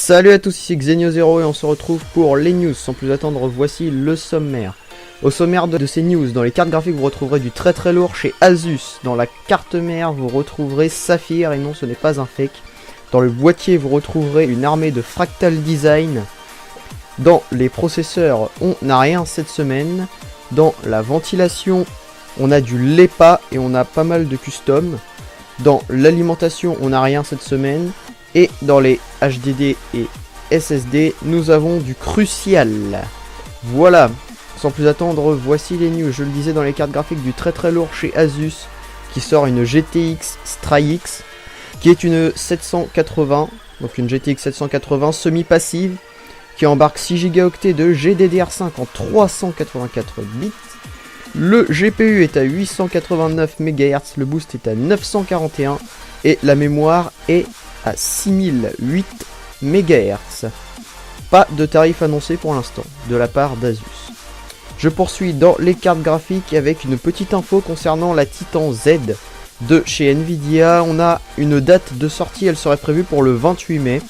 Salut à tous, ici Xenio0 et on se retrouve pour les news. Sans plus attendre, voici le sommaire. Au sommaire de ces news, dans les cartes graphiques, vous retrouverez du très lourd chez Asus. Dans la carte mère, vous retrouverez Saphir, et non, ce n'est pas un fake. Dans le boîtier, vous retrouverez une armée de Fractal Design. Dans les processeurs, on n'a rien cette semaine. Dans la ventilation, on a du LEPA et on a pas mal de custom. Dans l'alimentation, on n'a rien cette semaine. Et dans les HDD et SSD, nous avons du Crucial. Voilà, sans plus attendre, voici les news. Je le disais, dans les cartes graphiques, du très lourd chez Asus, qui sort une GTX Strix, qui est une 780, donc une GTX 780 semi-passive, qui embarque 6 Go de GDDR5 en 384 bits. Le GPU est à 889 MHz, le boost est à 941 et la mémoire est à 6008 MHz. Pas de tarif annoncé pour l'instant de la part d'Asus. Je poursuis dans les cartes graphiques avec une petite info concernant la Titan Z de chez Nvidia. On a une date de sortie, elle serait prévue pour le 28 mai,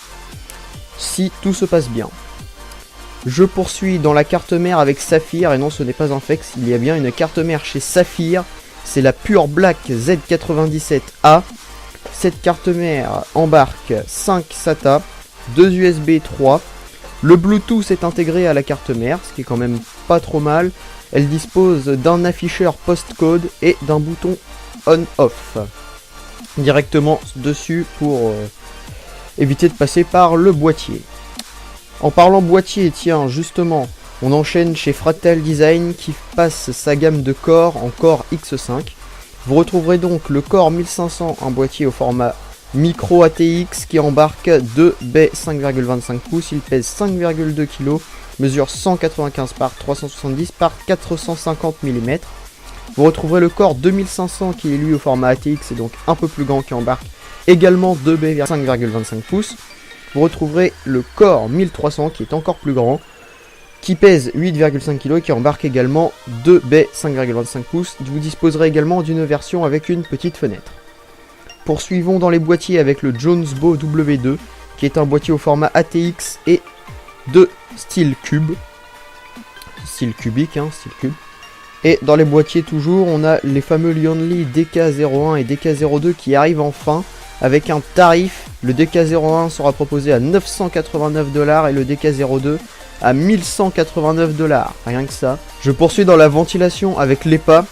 si tout se passe bien. Je poursuis dans la carte mère avec Saphir, et non, ce n'est pas un fake, il y a bien une carte mère chez Saphir, c'est la Pure Black Z97A. Cette carte mère embarque 5 SATA, 2 USB 3. Le Bluetooth est intégré à la carte mère, ce qui est quand même pas trop mal. Elle dispose d'un afficheur postcode et d'un bouton on-off directement dessus pour éviter de passer par le boîtier. En parlant boîtier, tiens, justement, on enchaîne chez Fractal Design qui passe sa gamme de Core en Core X5. Vous retrouverez donc le Core 1500, un boîtier au format micro ATX qui embarque 2 baies 5,25 pouces, il pèse 5,2 kg, mesure 195 par 370 par 450 mm. Vous retrouverez le Core 2500 qui est lui au format ATX et donc un peu plus grand, qui embarque également 2 baies 5,25 pouces. Vous retrouverez le Core 1300 qui est encore plus grand, qui pèse 8,5 kg et qui embarque également 2 baies 5,25 pouces. Vous disposerez également d'une version avec une petite fenêtre. Poursuivons dans les boîtiers avec le Jonesbo W2, qui est un boîtier au format ATX et de style cube. Style cubique, hein, style cube. Et dans les boîtiers toujours, on a les fameux Lionly DK01 et DK02 qui arrivent enfin avec un tarif. Le DK01 sera proposé à 989 $ et le DK02 à 1189 $, rien que ça. Je poursuis dans la ventilation avec l'EPA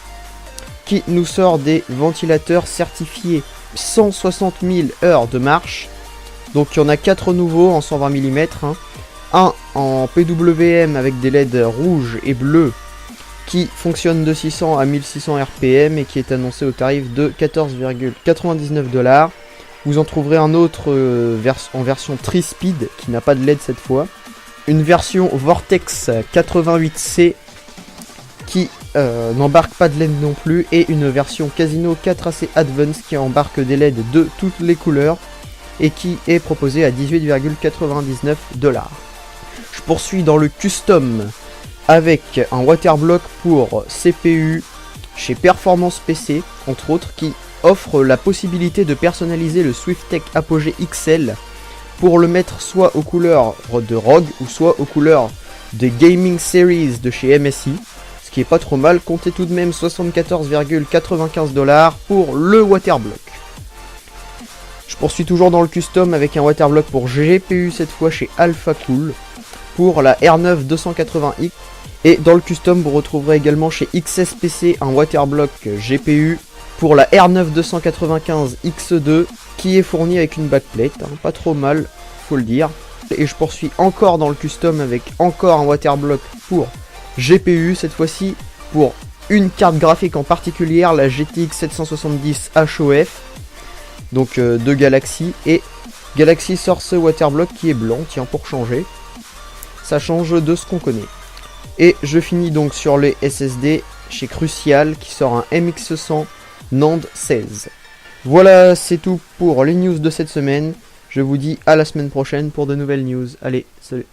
qui nous sort des ventilateurs certifiés 160 000 heures de marche. Donc il y en a 4 nouveaux en 120 mm, hein. Un en PWM avec des LED rouges et bleus qui fonctionne de 600 à 1600 RPM et qui est annoncé au tarif de 14,99 $. Vous en trouverez un autre en version Tri-Speed qui n'a pas de LED cette fois. Une version Vortex 88C qui n'embarque pas de LED non plus. Et une version Casino 4AC Advance qui embarque des LED de toutes les couleurs et qui est proposée à 18,99 $. Je poursuis dans le custom avec un waterblock pour CPU chez Performance PC, entre autres, qui offre la possibilité de personnaliser le SwiftTech Apogee XL pour le mettre soit aux couleurs de Rogue ou soit aux couleurs des Gaming Series de chez MSI, ce qui est pas trop mal. Comptez tout de même 74,95 $ pour le waterblock. Je poursuis toujours dans le custom avec un waterblock pour GPU, cette fois chez AlphaCool, pour la R9 280X. Et dans le custom, vous retrouverez également chez XSPC un waterblock GPU pour la R9 295 X2 qui est fourni avec une backplate, hein, pas trop mal, faut le dire. Et je poursuis encore dans le custom avec encore un waterblock pour GPU, cette fois-ci pour une carte graphique en particulier, la GTX 770 HOF, donc de Galaxy. Et Galaxy sort ce waterblock qui est blanc, tiens, pour changer. Ça change de ce qu'on connaît. Et je finis donc sur les SSD chez Crucial qui sort un MX100 NAND 16. Voilà, c'est tout pour les news de cette semaine. Je vous dis à la semaine prochaine pour de nouvelles news. Allez, salut.